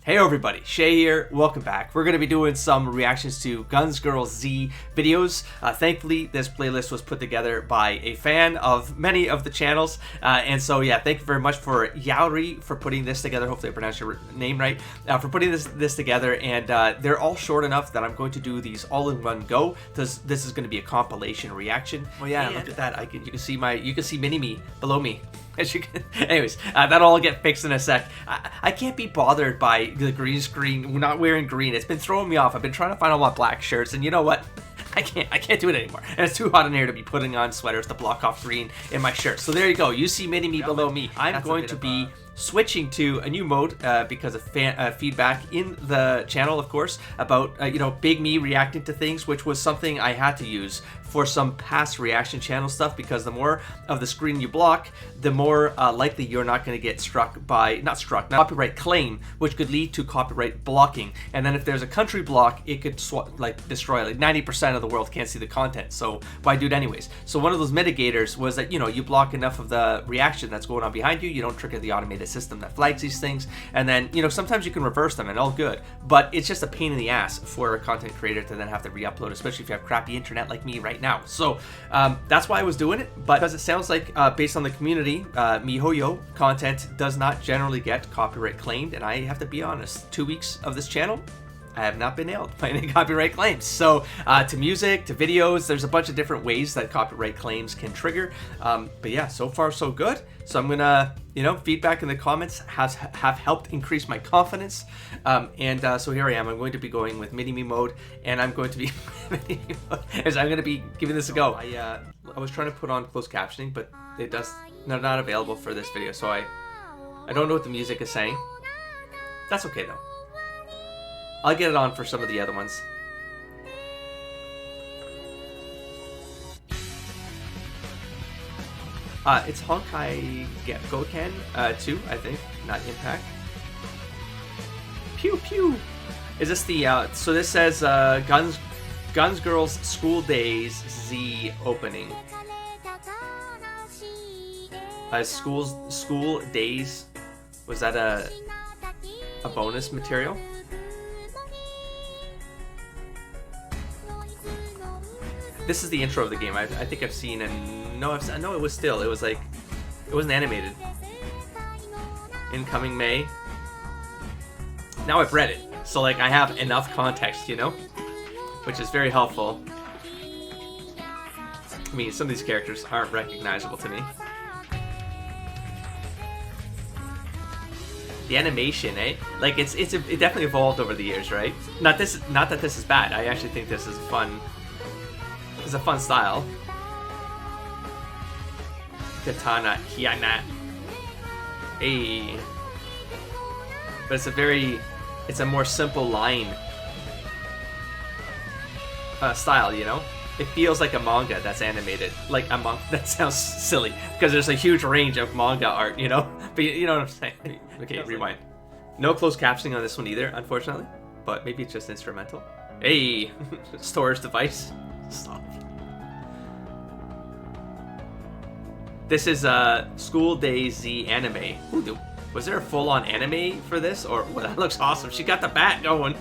Hey everybody, Shay here, welcome back. We're going to be doing some reactions to Guns GirlZ videos. Thankfully, this playlist was put together by a fan of many of the channels. And so yeah, thank you very much for Yaori for putting this together. Hopefully I pronounced your name right. For putting this together, and they're all short enough that I'm going to do these all in one go. This is going to be a compilation reaction. Oh yeah, and look at that. You can see mini-me below me. As you can, anyways, that'll all get fixed in a sec. I can't be bothered by the green screen. We're not wearing green. It's been throwing me off. I've been trying to find all my black shirts, and you know what? I can't do it anymore. And it's too hot in here to be putting on sweaters to block off green in my shirt. So there you go. You see mini-me below me. I'm going to be switching to a new mode because of feedback in the channel, of course, about Big Me reacting to things, which was something I had to use for some past reaction channel stuff, because the more of the screen you block, the more likely you're not going to get copyright claim, which could lead to copyright blocking. And then if there's a country block, it could destroy, like 90% of the world can't see the content. So why do it anyways? So one of those mitigators was that you block enough of the reaction that's going on behind you, you don't trigger the automated system that flags these things, and then sometimes you can reverse them and all good, but it's just a pain in the ass for a content creator to then have to re-upload, especially if you have crappy internet like me right now. So that's why I was doing it. But because it sounds like based on the community, miHoYo content does not generally get copyright claimed, and I have to be honest, 2 weeks of this channel, I have not been nailed by any copyright claims. So to music, to videos, there's a bunch of different ways that copyright claims can trigger. But yeah, so far so good. So I'm gonna, feedback in the comments have helped increase my confidence. So here I am. I'm going to be going with mini-me mode, and I'm going to be I'm going to be giving this a go. I was trying to put on closed captioning, but not available for this video. So I don't know what the music is saying. That's okay though. I'll get it on for some of the other ones. It's Honkai Gauken 2, I think, not Impact. Pew pew. Is this the so this says Guns GirlZ School Days Z opening. School Days, was that a bonus material? This is the intro of the game. I think I've seen, and no, it wasn't animated. Incoming Mei. Now I've read it, so I have enough context, which is very helpful. I mean, some of these characters aren't recognizable to me. The animation, eh? It definitely evolved over the years, right? Not that this is bad. I actually think this is fun. It's a fun style. Katana, Kiana. Hey. But it's a more simple line style, It feels like a manga that's animated. That sounds silly, because there's a huge range of manga art, But you know what I'm saying. Okay, rewind. No closed captioning on this one either, unfortunately. But maybe it's just instrumental. Hey! Storage device. Stop. This is School Days Z anime. Ooh, was there a full-on anime for this? Or well, that looks awesome. She got the bat going.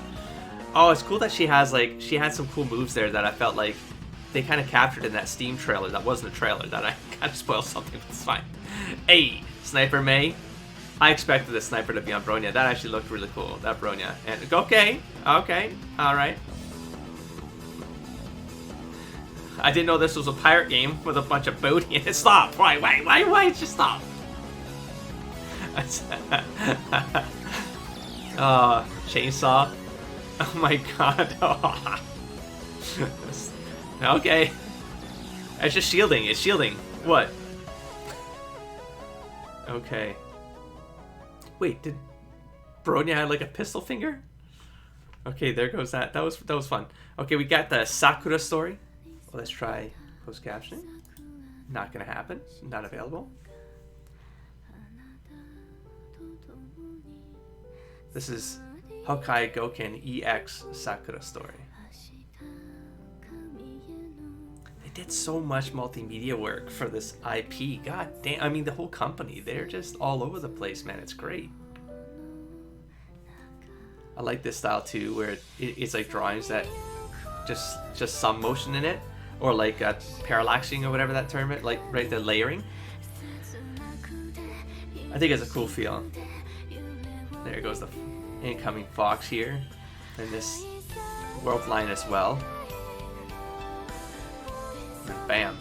Oh, it's cool that she had some cool moves there that I felt like they kind of captured in that Steam trailer. That wasn't a trailer. That I kind of spoiled something, but it's fine. Hey, Sniper Mei. I expected the sniper to be on Bronya. That actually looked really cool. That Bronya. And okay, all right. I didn't know this was a pirate game with a bunch of booty in it. Stop! Why? Just stop! Chainsaw. Oh my god. Okay. It's just shielding. It's shielding. What? Okay. Wait, did Bronya have a pistol finger? Okay, there goes that. That was fun. Okay, we got the Sakura Story. Well, let's try closed captioning. Not gonna happen. Not available. This is Houkai Gakuen EX Sakura Story. They did so much multimedia work for this IP. God damn, I mean the whole company, they're just all over the place, man. It's great. I like this style too, where it's like drawings that just some motion in it, or like parallaxing or whatever that term is, like right, the layering. I think it's a cool feel. There goes the incoming fox here, and this world line as well. And bam.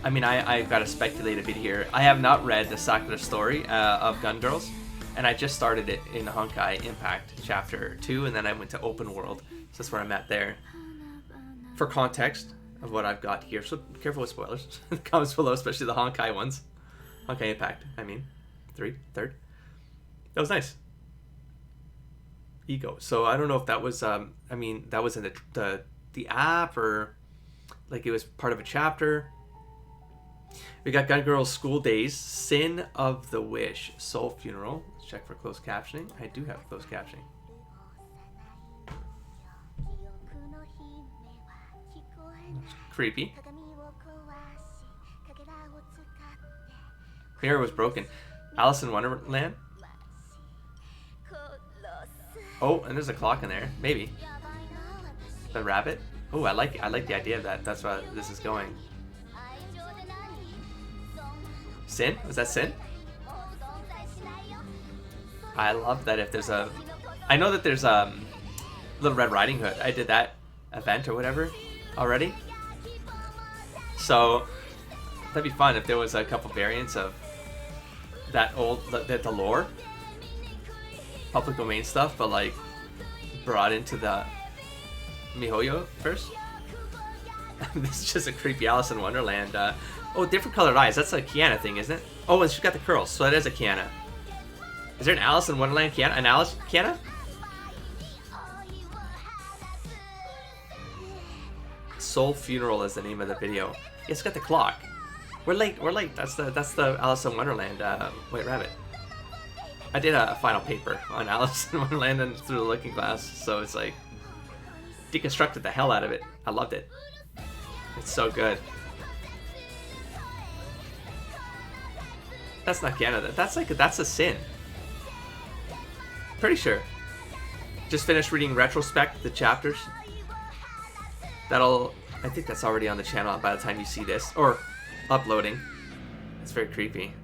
I mean, I've got to speculate a bit here. I have not read the Sakura Story of Guns GirlZ, and I just started it in Honkai Impact Chapter 2, and then I went to Open World. So that's where I'm at there. For context of what I've got here, so be careful with spoilers. Comments below, especially the Honkai ones. Honkai Impact, I mean. Third. That was nice. Ego. So I don't know if that was, I mean, that was in the app, or like it was part of a chapter. We got Guns GirlZ School Days, Sin of the Wish, Soul Funeral. Let's check for closed captioning. I do have closed captioning. That's creepy. Mirror was broken. Alice in Wonderland. Oh, and there's a clock in there. Maybe. The rabbit. Oh, I like the idea of that. That's why this is going. Sin? Was that Sin? I love that if there's a... I know that there's Little Red Riding Hood. I did that event or whatever already. So that'd be fun if there was a couple variants of that old... the lore. Public domain stuff, but like brought into the miHoYo first. This is just a creepy Alice in Wonderland. Oh, different colored eyes. That's a Kiana thing, isn't it? Oh, and she's got the curls, so that is a Kiana. Is there an Alice in Wonderland Kiana? An Alice Kiana? Soul Funeral is the name of the video. Yeah, it's got the clock. We're late. That's the Alice in Wonderland White Rabbit. I did a final paper on Alice in Wonderland and Through the Looking Glass, so it's like deconstructed the hell out of it. I loved it. It's so good. That's not Canada. That's a Sin. Pretty sure. Just finished reading retrospect the chapters. I think that's already on the channel by the time you see this, or uploading. It's very creepy.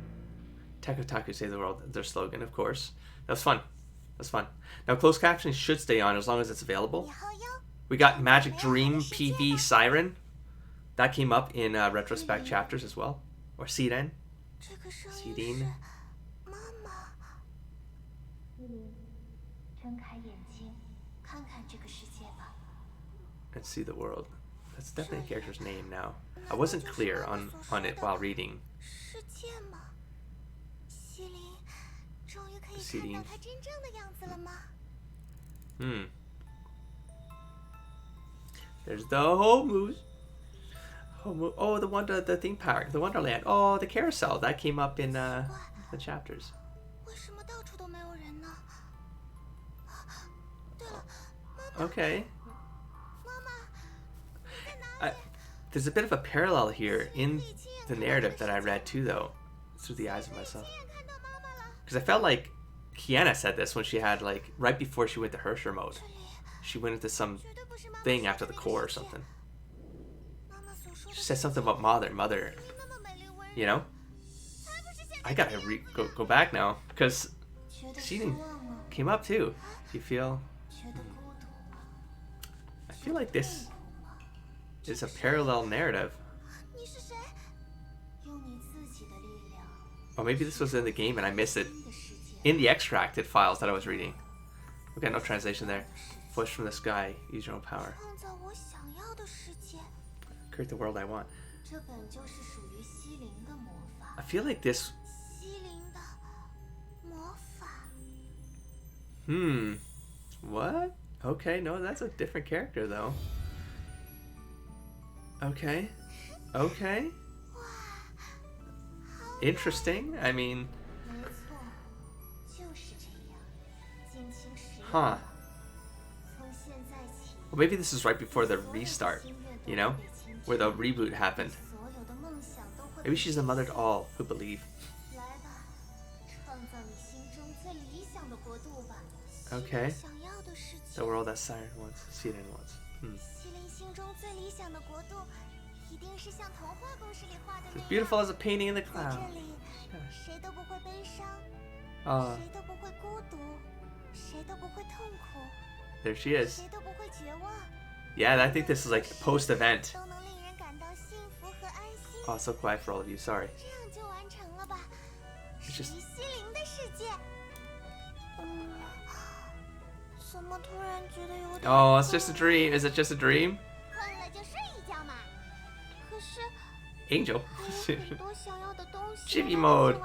Tech Otaku Save the World, their slogan, of course. That was fun. That's fun. Now, closed captioning should stay on as long as it's available. We got Magic Dream PV Siren. That came up in retrospect chapters as well. Or Siren. Siren. And see the world. That's definitely a character's name now. I wasn't clear on it while reading. Siren. There's the Homu. Oh, the theme park, the Wonderland. Oh, the carousel that came up in the chapters. Okay. There's a bit of a parallel here in the narrative that I read too, though, through the eyes of myself. Because I felt like Kiana said this when she had, like, right before she went to Hersher mode. She went into some thing after the core or something. She said something about mother, you know? I gotta go back now, because she came up too. Do you feel... I feel like this is a parallel narrative. Or maybe this was in the game and I missed it in the extracted files that I was reading. Okay, no translation there. Push from the sky, use your own power. Create the world I want. I feel like this... What? Okay, no, that's a different character though. Okay. Interesting. I mean... Huh. Well, maybe this is right before the restart, you know? Where the reboot happened. Maybe she's the mother to all who believe. Okay. The world that Siren wants, Siren wants. As beautiful as a painting in the cloud. There she is. Yeah, I think this is like post-event. Oh, so quiet for all of you. Sorry. It's just... Oh, it's just a dream. Is it just a dream? Angel. Chibi mode.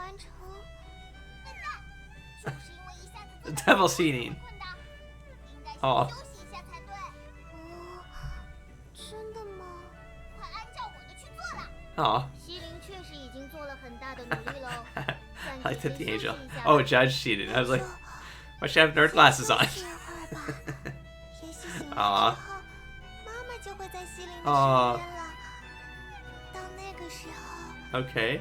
The devil's eating. Oh. Oh. I like that the angel. Oh, Judge cheated. I was like, why should I have nerd glasses on? Aw. Aw. Okay.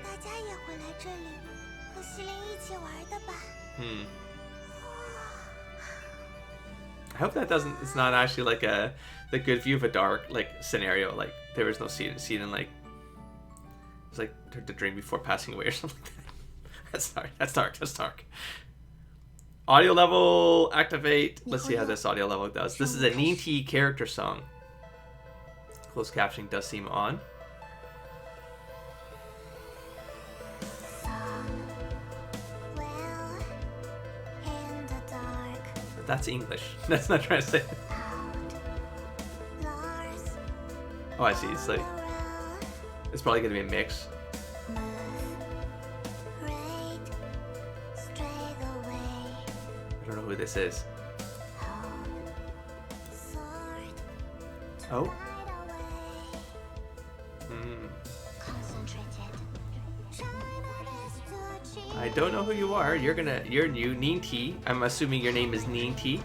I hope that doesn't. It's not actually like the good view of a dark like scenario. Like there was no Siren like it was like the dream before passing away or something like that. That's dark. That's dark. That's dark. Audio level activate. Let's see how this audio level does. This is a Ninty character song. Closed captioning does seem on. That's English. That's not translated. Oh, I see. It's like it's probably gonna be a mix. I don't know who this is. Oh. I don't know who you are. You're new, Ninty. I'm assuming your name is Ninty.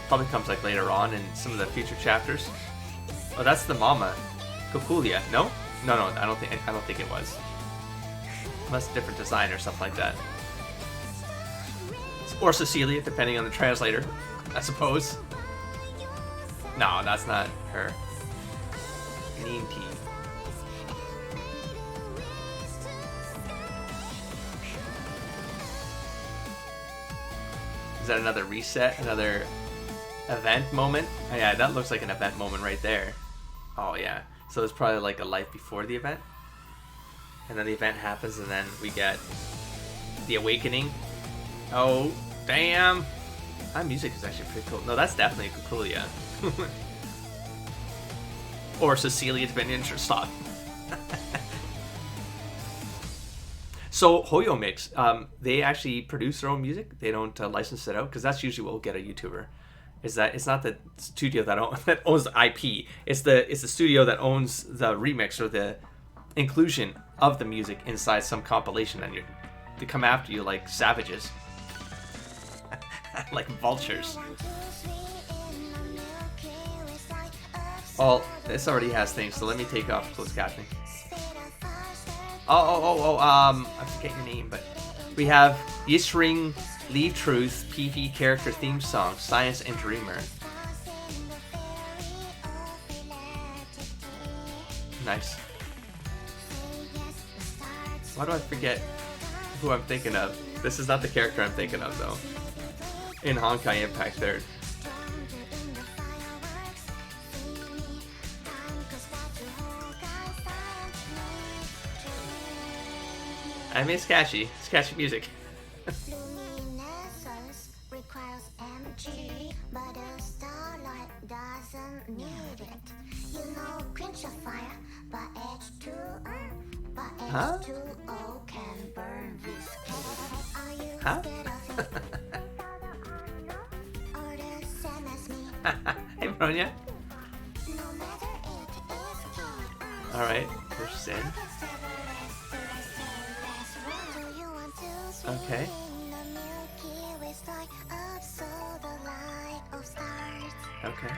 Probably comes like later on in some of the future chapters. Oh, that's the mama. Kokulia. No? No, I don't think it was. Unless a different design or something like that. Or Cecilia, depending on the translator, I suppose. No, that's not her. Ninty. Is that another reset? Another event moment? Oh, yeah, that looks like an event moment right there. Oh, yeah. So it's probably like a life before the event. And then the event happens and then we get the awakening. Oh, damn. That music is actually pretty cool. No, that's definitely Kokulia. Or Cecilia's been interested. So Hoyo Mix, they actually produce their own music. They don't license it out because that's usually what will get a YouTuber. Is that it's not the studio that owns the IP. It's the studio that owns the remix or the inclusion of the music inside some compilation, and they come after you like savages, like vultures. Well, this already has things, so let me take off closed captioning. I forget your name, but we have Yisring Leave Truth PV character theme song, Science and Dreamer. Nice. Why do I forget who I'm thinking of? This is not the character I'm thinking of, though. In Honkai Impact 3rd. I mean, it's catchy. It's catchy music. Huh? Huh? Hey, Bronya. Alright, there's Sin. Okay. Okay.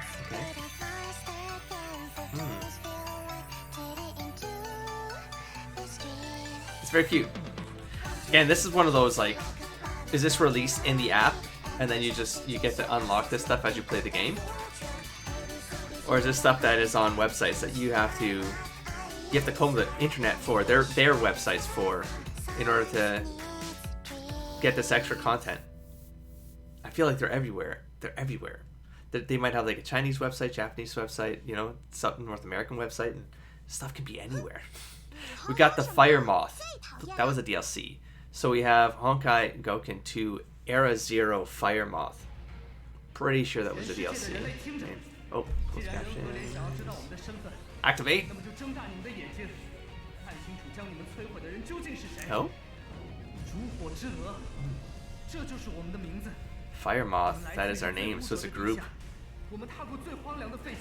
It's very cute. Again, this is one of those, like, is this released in the app and then you get to unlock this stuff as you play the game? Or is this stuff that is on websites that you have to comb the internet for, their websites for, in order to get this extra content? I feel like they're everywhere. They're everywhere. They might have like a Chinese website, Japanese website, you know, some North American website, and stuff can be anywhere. We got the Fire Moth. That was a DLC. So we have Honkai Goku 2 Era Zero Fire Moth. Pretty sure that was a DLC. Oh, closed caption. Activate. Oh. Fire Moth. That is our name. So it's a group.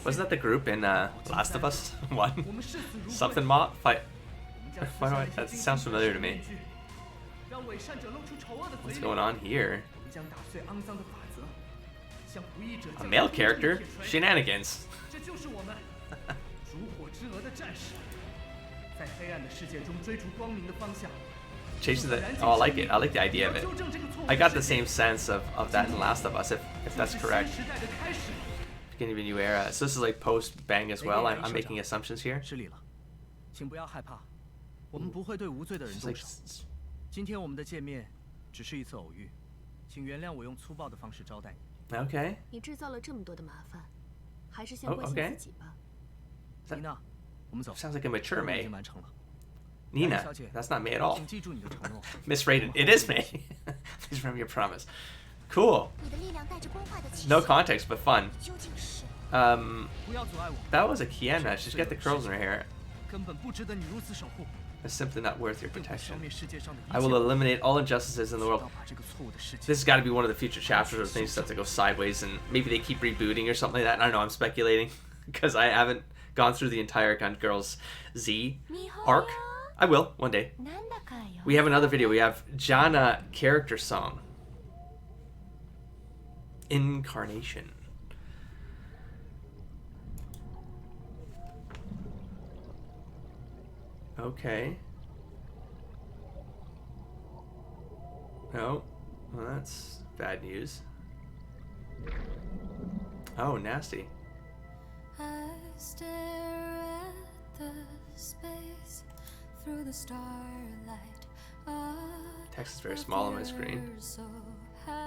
Wasn't that the group in Last of Us 1? Something Moth? That sounds familiar to me. What's going on here? A male character? Shenanigans. Chasing the... Oh, I like it. I like the idea of it. I got the same sense of that in Last of Us, if that's correct. Beginning of a new era. So this is like post-Bang as well. I'm making assumptions here. Like... Okay. Oh, okay. Sounds like a mature Mei. Nina. That's not Mei at all. Misrated. It is Mei. Please remember your promise. Cool. No context, but fun. That was a Kiana. She's got the curls in her hair. It's simply not worth your protection. I will eliminate all injustices in the world. This has got to be one of the future chapters where things start to go sideways, and maybe they keep rebooting or something like that. I don't know, I'm speculating, because I haven't gone through the entire Guns GirlZ arc. I will, one day. We have another video. We have Janna character song. Incarnation. Okay. Oh, well, that's bad news. Oh, nasty. I stare at the space through the starlight. Text is very small on my screen.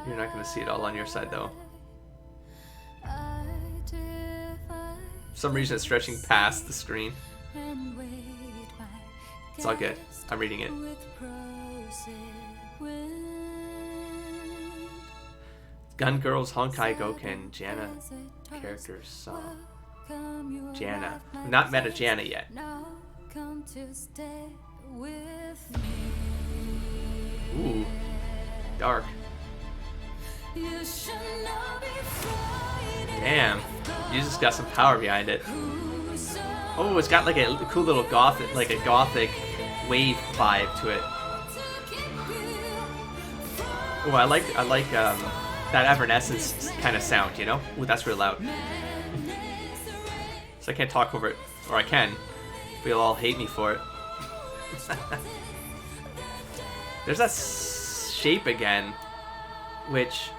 You're not going to see it all on your side, though. For some reason, it's stretching past the screen. It's all good. I'm reading it. Guns GirlZ Honkai Goku Janna character song. Janna. I've not met a Janna yet. Ooh. Dark. Damn. You just got some power behind it. Oh, it's got like a cool little gothic, like a gothic wave vibe to it. Oh, I like that Evanescence kind of sound, you know? Ooh, that's real loud. So I can't talk over it, or I can, but you'll all hate me for it. There's that shape again, which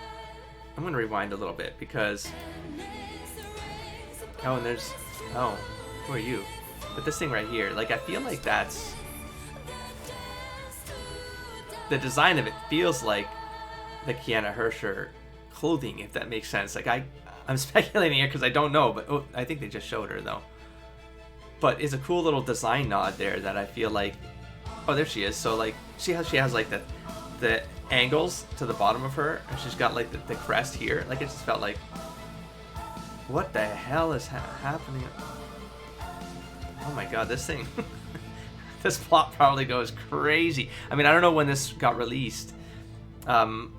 I'm gonna rewind a little bit because. Oh, and there's. Oh. Who are you? But this thing right here, like, I feel like that's... The design of it feels like the Kiana Hersher clothing, if that makes sense. Like, I'm speculating here because I don't know, but oh, I think they just showed her, though. But it's a cool little design nod there that I feel like... Oh, there she is. So, like, she has like, the angles to the bottom of her, and she's got, like, the crest here. Like, it just felt like... What the hell is happening? Oh my god, this thing. This plot probably goes crazy. I mean, I don't know when this got released. And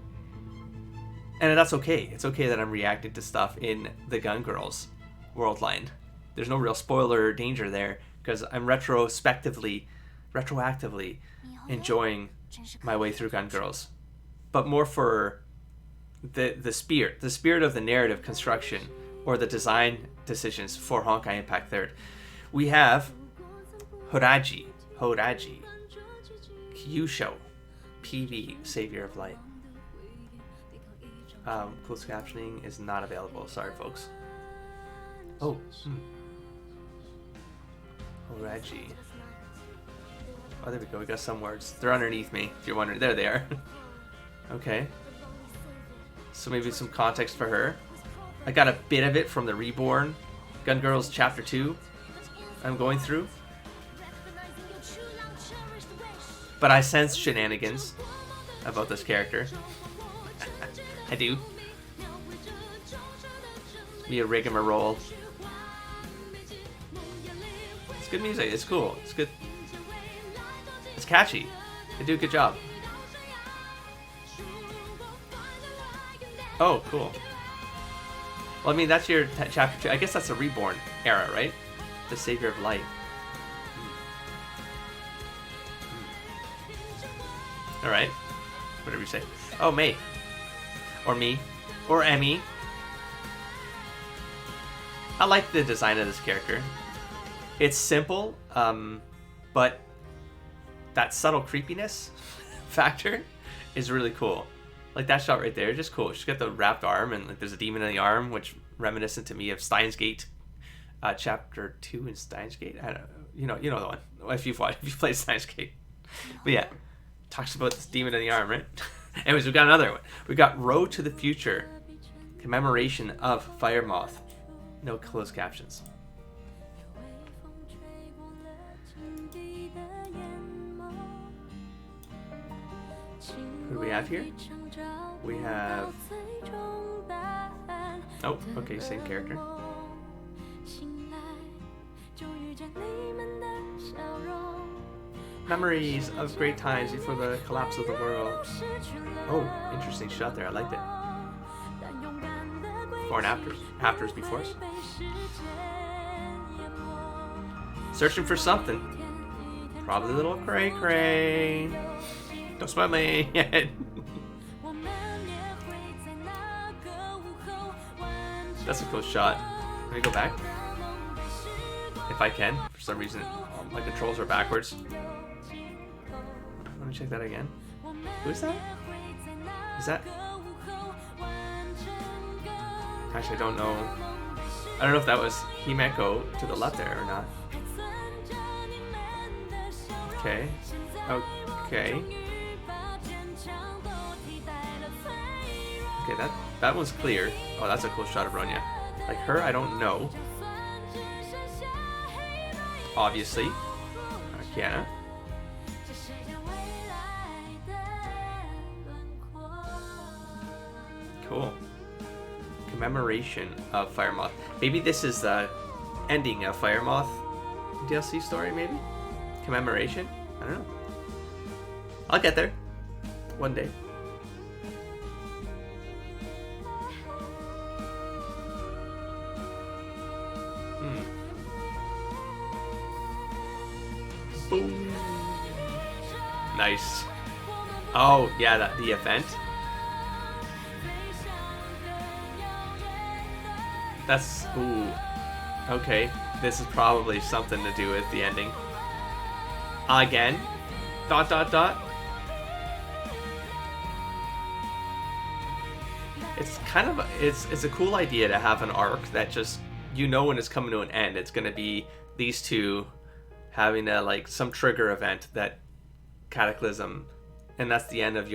that's okay. It's okay that I'm reacting to stuff in the Guns GirlZ world line. There's no real spoiler danger there, because I'm retroactively enjoying my way through Guns GirlZ. But more for the spirit of the narrative construction, or the design decisions for Honkai Impact 3rd. We have Horaji, Yusho, PV, Savior of Light. Closed captioning is not available. Sorry, folks. Oh. Horaji. Oh, there we go. We got some words. They're underneath me, if you're wondering. There they are. Okay. So maybe some context for her. I got a bit of it from the Reborn Gun Girls Chapter 2 I'm going through. But I sense shenanigans about this character. I do. Be a rigmarole. It's good music. It's cool. It's good. It's catchy. They do a good job. Oh, cool. Well, I mean, that's your chapter 2. I guess that's a Reborn era, right? The Savior of Light. Alright. Whatever you say. Oh, Mei. Or me. Or Emmy. I like the design of this character. It's simple, but that subtle creepiness factor is really cool. Like that shot right there, just cool. She's got the wrapped arm, and like there's a demon in the arm, which reminiscent to me of Steins Gate, chapter 2 in Steins Gate. I don't know, you know the one. If you've played Steins Gate, but yeah, talks about this demon in the arm, right? Anyways, we got another one. We got Road to the Future, commemoration of Fire Moth. No closed captions. Who do we have here? We have... Oh, okay, same character. Memories of great times before the collapse of the world. Oh, interesting shot there. I liked it. Before and afters. Afters, befores. Searching for something. Probably a little cray-cray. Don't smile my head. That's a close shot. Let me go back. If I can. For some reason, my controls are backwards. Let me check that again. Who is that? Is that... Actually, I don't know. I don't know if that was Himeko to the left there or not. Okay. Okay. Okay, that one's clear. Oh, that's a cool shot of Ronya. Like her, I don't know. Obviously. Kiana. Cool. Commemoration of Fire Moth. Maybe this is the ending of Fire Moth DLC story, maybe? Commemoration? I don't know. I'll get there. One day. Boom. Nice. Oh, yeah, the event. That's... Ooh. Okay. This is probably something to do with the ending. Again. ... It's kind of... It's a cool idea to have an arc that just... You know when it's coming to an end. It's going to be these two having a, like, some trigger event that cataclysm, and that's the end of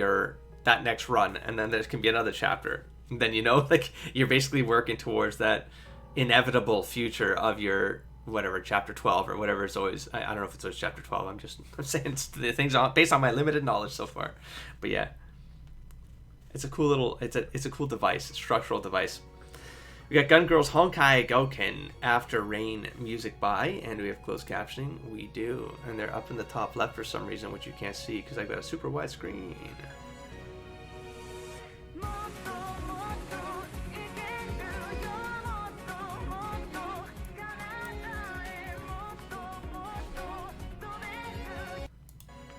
that next run, and then there can be another chapter. And then, you know, like, you're basically working towards that inevitable future of your whatever chapter 12 or whatever. It's always, I don't know if it's always chapter 12. I'm saying the things based on my limited knowledge so far. But yeah, it's a cool little, it's a cool device, structural device. We got Gun Girl's Honkai Gauken After Rain music by, and we have closed captioning. We do, and they're up in the top left for some reason, which you can't see because I've got a super wide screen.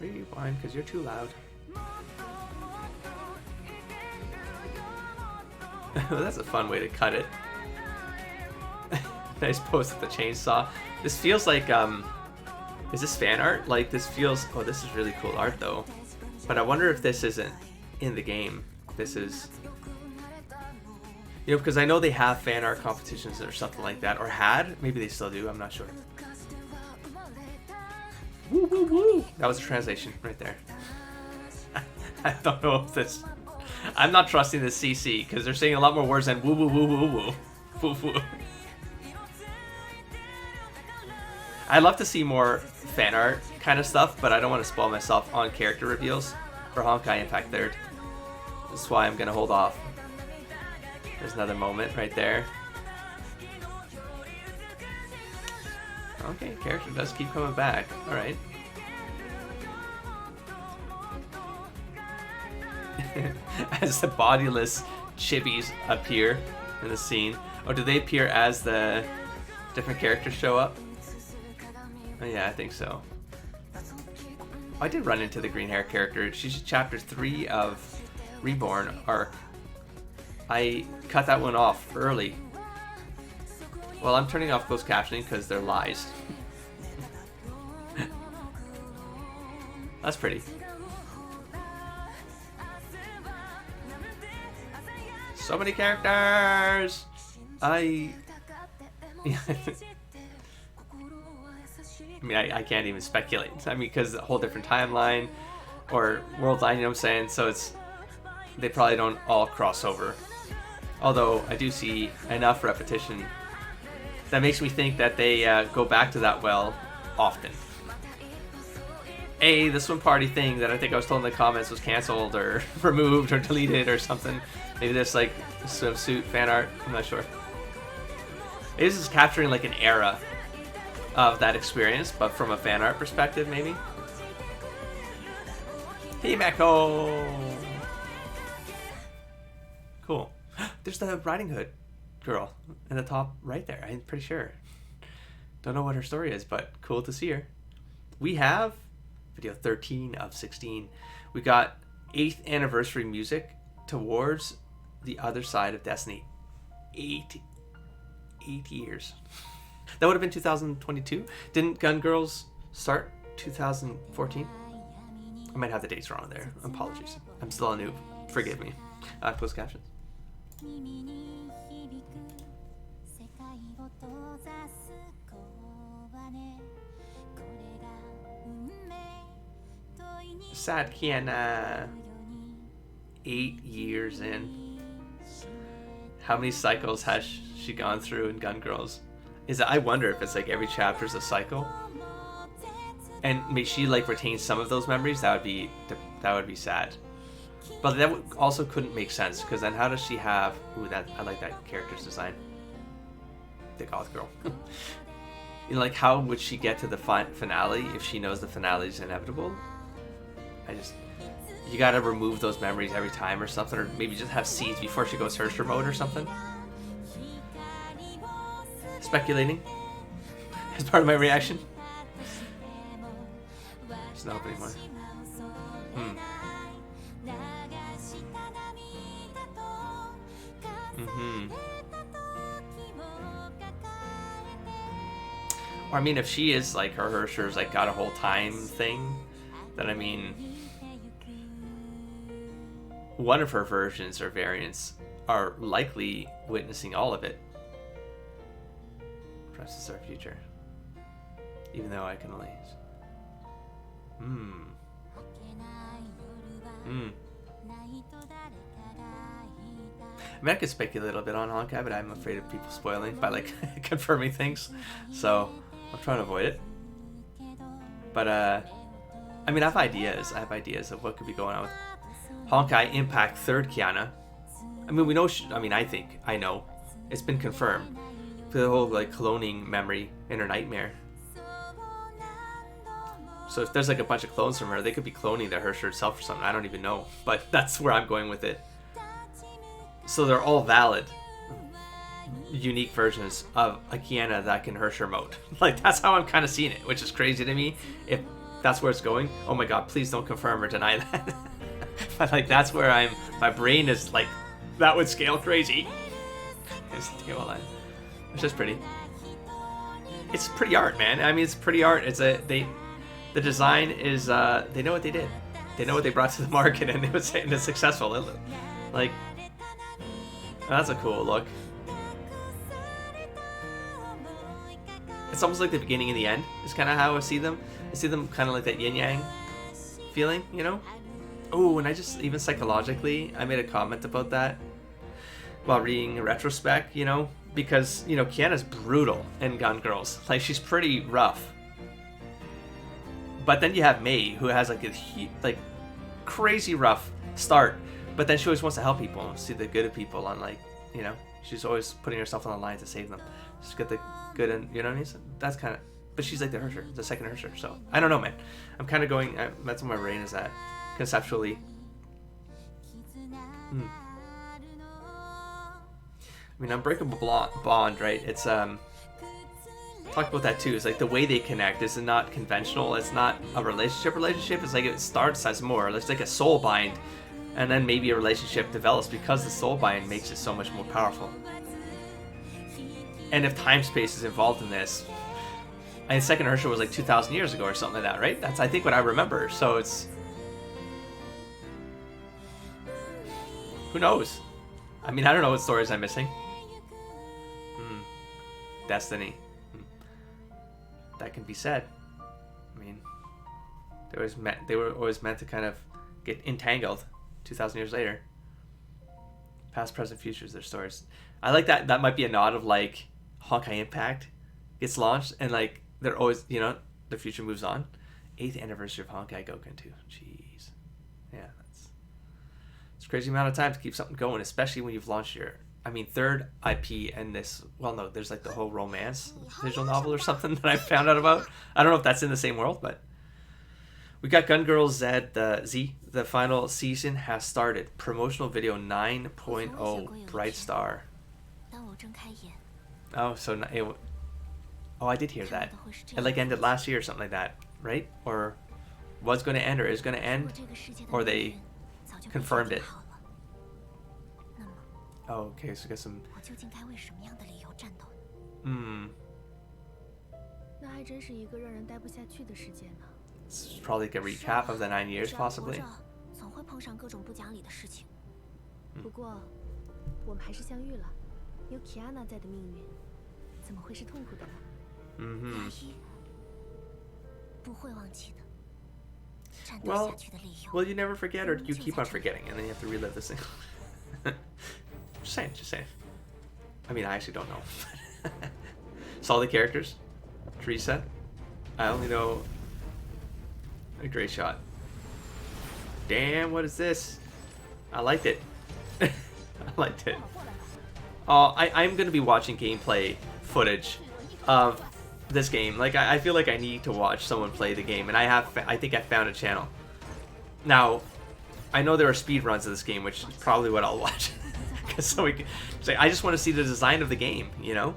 Rewind because you're too loud. That's a fun way to cut it. Nice pose with the chainsaw. This feels like Is this fan art? Like, this feels... Oh, this is really cool art, though. But I wonder if this isn't in the game. This is... You know, because I know they have fan art competitions or something like that. Or had. Maybe they still do. I'm not sure. Woo, woo, woo. That was a translation right there. I don't know if this... I'm not trusting this CC, because they're saying a lot more words than woo, woo, woo, woo, woo. Woo, woo. I'd love to see more fan art kind of stuff, but I don't want to spoil myself on character reveals for Honkai Impact 3rd. That's why I'm going to hold off. There's another moment right there. Okay, character does keep coming back. Alright. As the bodiless chibis appear in the scene. Oh, do they appear as the different characters show up? Oh, yeah, I think so. Oh, I did run into the green hair character. She's chapter 3 of Reborn arc. I cut that one off early. Well, I'm turning off closed captioning because they're lies. That's pretty. So many characters! I mean, I can't even speculate. I mean, because a whole different timeline or world line, you know what I'm saying? So it's... They probably don't all cross over. Although, I do see enough repetition that makes me think that they go back to that well often. The swim party thing that I think I was told in the comments was cancelled or removed or deleted or something. Maybe there's like swimsuit fan art. I'm not sure. Maybe this is capturing like an era of that experience, but from a fan art perspective, maybe. Himeko! Cool. There's the Riding Hood girl in the top right there. I'm pretty sure. Don't know what her story is, but cool to see her. We have video 13 of 16. We got 8th anniversary music towards the other side of Destiny. 8 years. That would have been 2022. Didn't Guns GirlZ start 2014? I might have the dates wrong there. Apologies. I'm still a noob. Forgive me. Closed captions. Sad Kiana. 8 years in. How many cycles has she gone through in Guns GirlZ? I wonder if it's like every chapter is a cycle, and may she like retain some of those memories. That would be sad. But that also couldn't make sense, because then how does she have... Ooh, I like that character's design. The goth girl. You know, like, how would she get to the finale if she knows the finale is inevitable? You gotta remove those memories every time or something, or maybe just have seeds before she goes Herster mode or something. Speculating as part of my reaction. There's no hope anymore. Or I mean, if she is like her Herster's like got a whole time thing, then I mean, one of her versions or variants are likely witnessing all of it. Perhaps it's our future. Even though I can only... I mean, I could speculate a little bit on Honkai, but I'm afraid of people spoiling by like confirming things. So I'm trying to avoid it. But I mean, I have ideas. I have ideas of what could be going on with Honkai Impact 3rd Kiana. I mean, we know... I know. It's been confirmed. The whole like cloning memory in her nightmare. So if there's like a bunch of clones from her, they could be cloning the Herster itself or something. I don't even know. But that's where I'm going with it. So they're all valid, unique versions of a Kiana that can Herster mode. Like, that's how I'm kind of seeing it, which is crazy to me. If that's where it's going, oh my god, please don't confirm or deny that. But like, that's where my brain is like, that would scale crazy. It's just pretty. It's pretty art, man. I mean, it's pretty art. The design is they know what they did. They know what they brought to the market, and it's successful. Like, that's a cool look. It's almost like the beginning and the end is kind of how I see them. I see them kind of like that yin yang feeling, you know? Oh, and I just, even psychologically, I made a comment about that while reading a retrospect, you know? Because, you know, Kiana's brutal in Guns GirlZ. Like, she's pretty rough. But then you have Mei, who has like a crazy rough start, but then she always wants to help people, see the good of people, on like, you know, she's always putting herself on the line to save them. She's got the good, and you know what I mean? So that's kind of, but she's like the Hersher, the second Hersher. So I don't know, man. I'm kind of going. That's where my brain is at, conceptually. I mean, Unbreakable Bond, right? It's talk about that too. It's like the way they connect is not conventional. It's not a relationship. It's like it starts as more. It's like a soul bind, and then maybe a relationship develops because the soul bind makes it so much more powerful. And if time space is involved in this, I mean, second Hersher was like 2,000 years ago or something like that, right? That's, I think, what I remember. So it's, who knows? I mean, I don't know what stories I'm missing. Destiny. That can be said. I mean, they were always meant to kind of get entangled 2,000 years later. Past, present, futures, their stories. I like that. That might be a nod of like Honkai Impact gets launched and like they're always, you know, the future moves on. 8th anniversary of Honkai Goku 2. Jeez. Yeah, it's a crazy amount of time to keep something going, especially when you've launched your, I mean, third IP and this, well, no, there's like the whole romance visual novel or something that I found out about. I don't know if that's in the same world, but we got Guns GirlZ, the final season has started. Promotional video 9.0 Bright Star. Oh, so I did hear that. It like ended last year or something like that, right? Or was going to end or is going to end, or they confirmed it. Oh, okay, so we got some. It's probably like a recap of the 9 years, possibly. Well, you never forget, or you keep on forgetting, and then you have to relive this thing. Just saying. I mean, I actually don't know. Saw the characters. Teresa. I only know a great shot. Damn, what is this? I liked it. I liked it. I'm going to be watching gameplay footage of this game. Like, I feel like I need to watch someone play the game, and I think I found a channel. Now, I know there are speed runs of this game, which is probably what I'll watch. So we can say, I just want to see the design of the game, you know?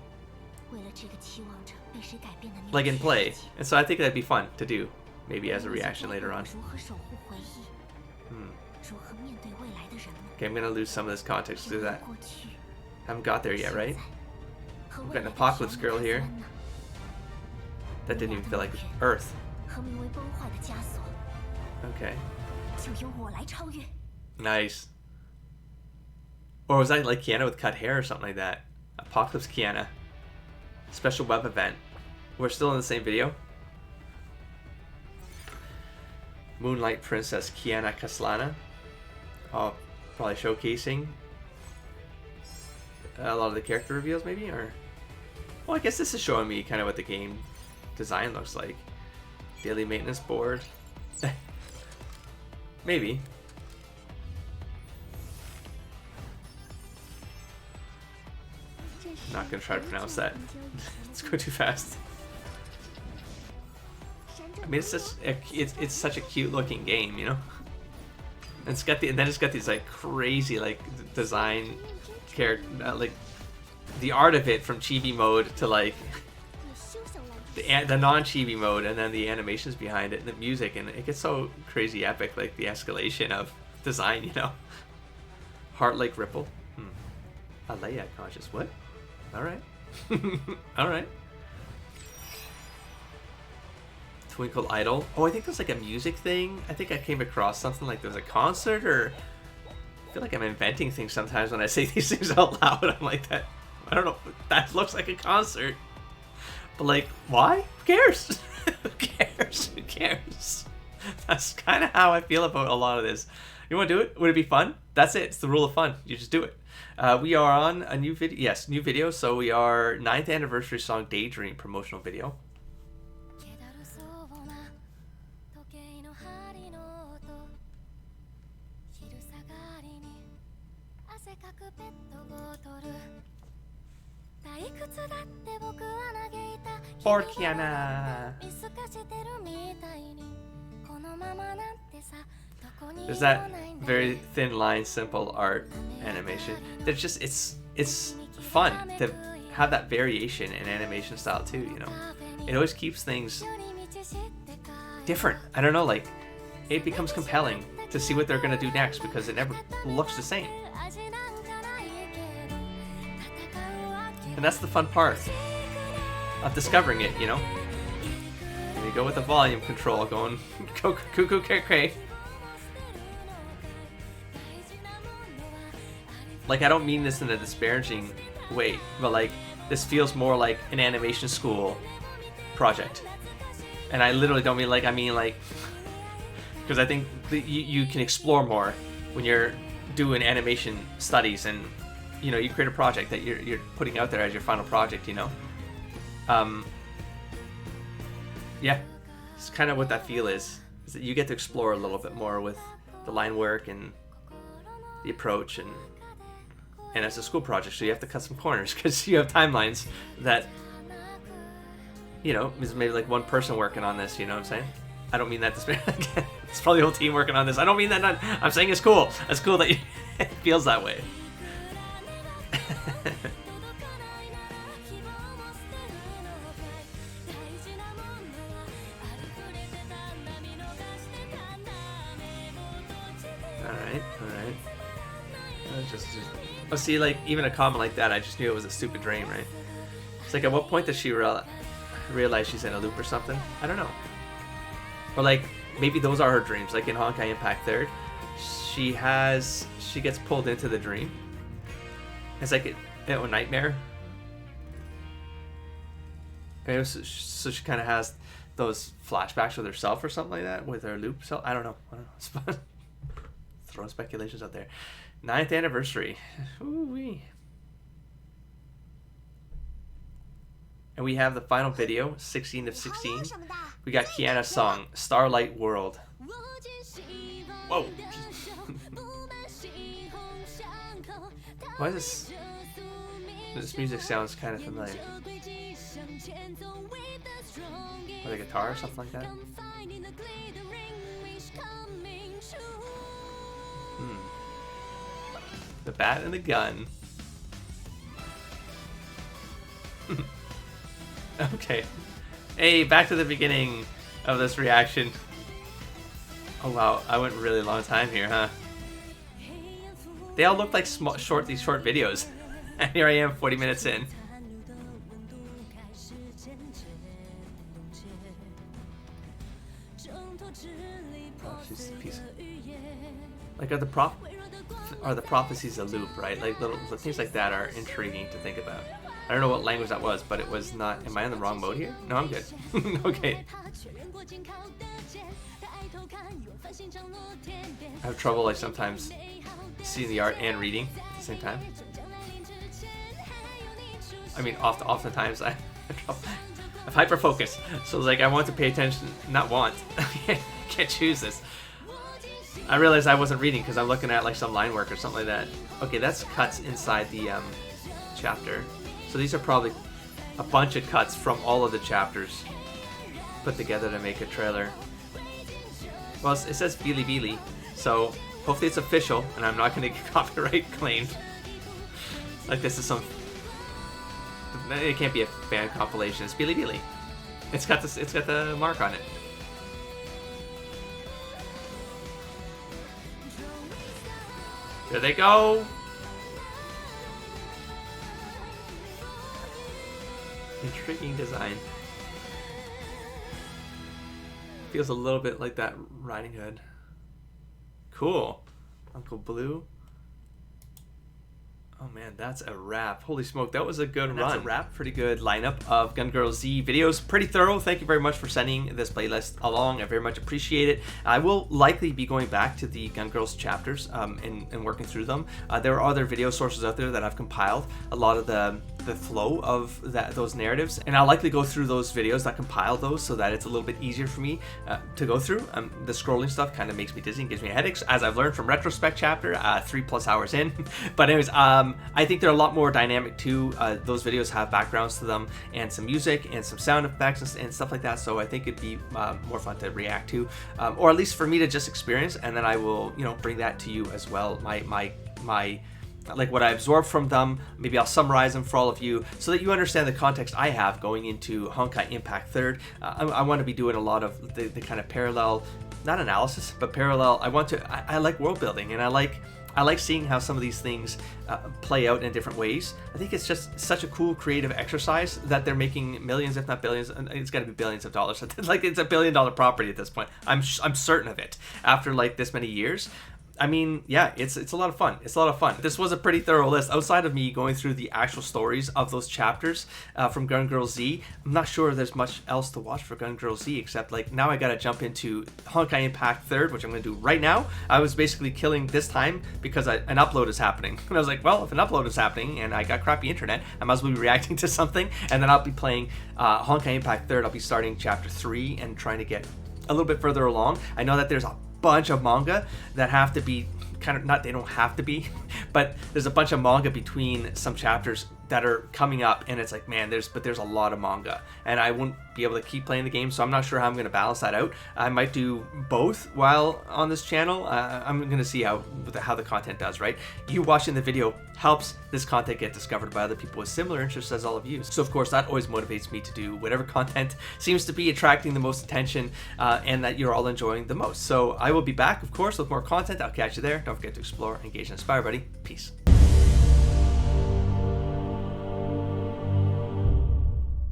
Like in play. And so I think that'd be fun to do, maybe as a reaction later on. Okay, I'm gonna lose some of this context through that. Haven't got there yet, right? We've got an Apocalypse Girl here. That didn't even feel like Earth. Okay. Nice. Or was that like Kiana with cut hair or something like that? Apocalypse Kiana. Special web event. We're still in the same video. Moonlight Princess Kiana Kaslana. Probably showcasing a lot of the character reveals, maybe? Or, well, I guess this is showing me kind of what the game design looks like. Daily maintenance board. Maybe. Not gonna try to pronounce that. It's going too fast. I mean, it's such a cute looking game, you know. And it's got these like crazy like design character, like the art of it from chibi mode to like the non-chibi mode, and then the animations behind it and the music, and it gets so crazy epic, like the escalation of design, you know. Heart Lake Ripple. Alea conscious. What? All right. All right. Twinkle Idol. Oh, I think there's like a music thing. I think I came across something like there's a concert, or I feel like I'm inventing things sometimes when I say these things out loud. I'm like that. I don't know. That looks like a concert, but like, why? Who cares? Who cares? Who cares? That's kind of how I feel about a lot of this. You want to do it? Would it be fun? That's it. It's the rule of fun. You just do it. We are on a new video. Yes, new video. So we are 9th anniversary song Daydream promotional video. For Kiana. There's that very thin line, simple art animation. There's just it's fun to have that variation in animation style too. You know, it always keeps things different. I don't know, like it becomes compelling to see what they're gonna do next because it never looks the same. And that's the fun part of discovering it, you know? And you go with the volume control, going go cuckoo cray. Like, I don't mean this in a disparaging way, but like, this feels more like an animation school project. And I literally don't mean like, I mean like, because I think you can explore more when you're doing animation studies, and you know, you create a project that you're putting out there as your final project, you know? Yeah, it's kind of what that feel is that you get to explore a little bit more with the line work and the approach, and as a school project, so you have to cut some corners because you have timelines that, you know, is maybe like one person working on this, you know what I'm saying? I don't mean that to it's probably the whole team working on this. I don't mean that, I'm saying it's cool. It's cool that it feels that way. Alright. Oh, see, like, even a comment like that, I just knew it was a stupid dream, right? It's like, at what point does she realize she's in a loop or something? I don't know. Or like, maybe those are her dreams, like in Honkai Impact 3rd. She gets pulled into the dream. It's like a nightmare. Okay, so she kind of has those flashbacks with herself or something like that, with her loop self. I don't know. It's fun. Throwing speculations out there. 9th anniversary. Ooh-wee. And we have the final video, 16 of 16. We got Kiana's song, Starlight World. Whoa. Why is this music sounds kind of familiar? Or the guitar or something like that? The bat and the gun. Okay. Hey, back to the beginning of this reaction. Oh wow, I went a really long time here, huh? They all look like these short videos. And here I am 40 minutes in. Oh, she's a piece of... Like, are the prophecies a loop, right? Like, little things like that are intriguing to think about. I don't know what language that was, but it was not... Am I in the wrong mode here? No, I'm good. Okay. I have trouble, like, sometimes seeing the art and reading at the same time. I mean, oftentimes I have hyper-focus. So, like, I want to pay attention... Not want. I can't choose this. I realized I wasn't reading because I'm looking at like some line work or something like that. Okay, that's cuts inside the chapter. So these are probably a bunch of cuts from all of the chapters put together to make a trailer. Well, it says Bilibili, so hopefully it's official and I'm not going to get copyright claimed. Like this is some... It can't be a fan compilation. It's Bilibili. It's got the mark on it. There they go! Intriguing design. Feels a little bit like that Riding Hood. Cool. Uncle Blue. Oh man, that's a wrap. Holy smoke, that was a good run. That's a wrap. Pretty good lineup of Guns GirlZ videos. Pretty thorough. Thank you very much for sending this playlist along. I very much appreciate it. I will likely be going back to the Guns GirlZ chapters and working through them. There are other video sources out there that I've compiled a lot of the flow of those narratives, and I'll likely go through those videos that compile those so that it's a little bit easier for me to go through. The scrolling stuff kind of makes me dizzy and gives me headaches, as I've learned from Retrospect chapter 3+ hours in. But anyways, I think they're a lot more dynamic too. Those videos have backgrounds to them and some music and some sound effects and stuff like that, so I think it'd be more fun to react to, or at least for me to just experience, and then I will, you know, bring that to you as well. My like what I absorb from them, maybe I'll summarize them for all of you so that you understand the context I have going into Honkai Impact 3rd. I want to be doing a lot of the kind of parallel, not analysis, but parallel. I like world building, and I like seeing how some of these things play out in different ways. I think it's just such a cool creative exercise that they're making millions, if not billions, and it's got to be billions of dollars. Like, it's a $1 billion property at this point. I'm certain of it after like this many years. I mean, yeah, it's a lot of fun. It's a lot of fun. This was a pretty thorough list. Outside of me going through the actual stories of those chapters from Guns GirlZ, I'm not sure there's much else to watch for Guns GirlZ, except like now I gotta jump into Honkai Impact 3rd, which I'm gonna do right now. I was basically killing this time because an upload is happening. And I was like, well, if an upload is happening and I got crappy internet, I might as well be reacting to something. And then I'll be playing Honkai Impact 3rd. I'll be starting chapter 3 and trying to get a little bit further along. I know that there's a bunch of manga that have to be they don't have to be, but there's a bunch of manga between some chapters that are coming up, and it's like, man, there's a lot of manga, and I won't be able to keep playing the game, so I'm not sure how I'm going to balance that out. I might do both while on this channel. I'm going to see how the content does, right? You watching the video helps this content get discovered by other people with similar interests as all of you. So of course that always motivates me to do whatever content seems to be attracting the most attention and that you're all enjoying the most. So I will be back, of course, with more content. I'll catch you there. Don't forget to explore, engage, and inspire, buddy. Peace.